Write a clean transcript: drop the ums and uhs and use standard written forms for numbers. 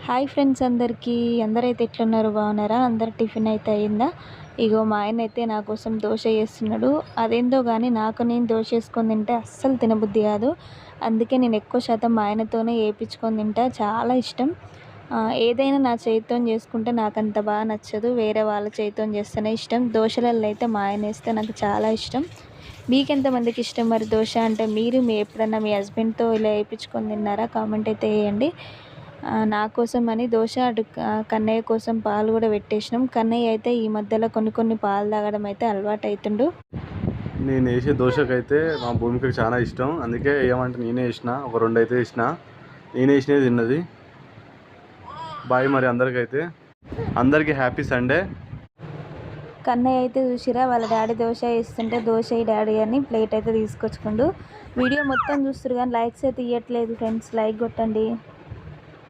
Hi friends అందరైతే ఎట్లున్నారు బాగున్నారా? అందరు టిఫిన్ అయితే అయిందా? ఇగో మా ఆయన అయితే నా కోసం దోశ చేస్తున్నాడు. అదేందో కానీ నాకు నేను దోశ వేసుకొని తింటే అస్సలు తినబుద్ధి కాదు. అందుకే నేను ఎక్కువ శాతం మా ఆయనతోనే వేయించుకొని తింటా. చాలా ఇష్టం. ఏదైనా నా చేతితో చేసుకుంటే నాకు అంత బాగా నచ్చదు. వేరే వాళ్ళ చేతితో చేస్తేనే ఇష్టం. దోశలలో అయితే మా ఆయన వేస్తే నాకు చాలా ఇష్టం. మీకెంతమందికి ఇష్టం మరి దోశ అంటే? మీరు ఎప్పుడన్నా మీ హస్బెండ్తో ఇలా వేయించుకొని తిన్నారా? కామెంట్ అయితే వేయండి. నా కోసం అని దోశ అటు కన్నయ్య కోసం పాలు కూడా పెట్టేసినాం. కన్నయ్య అయితే ఈ మధ్యలో కొన్ని పాలు తాగడం అయితే అలవాటు అవుతుండు. నేను వేసే దోశకైతే మా భూమికి చాలా ఇష్టం. అందుకే ఏమంటే నేనే వేసిన, ఒక 2 అయితే వేసిన. నేనే వేసినది తిన్నది. బాయ్ మరి అందరికీ హ్యాపీ సండే. కన్నయ్య అయితే చూసిరా వాళ్ళ డాడీ దోశ వేస్తుంటే దోశ ఈ డాడీ అని ప్లేట్ అయితే తీసుకొచ్చుకుండు. వీడియో మొత్తం చూస్తారు కానీ లైక్స్ అయితే ఇవ్వట్లేదు ఫ్రెండ్స్. లైక్ కొట్టండి.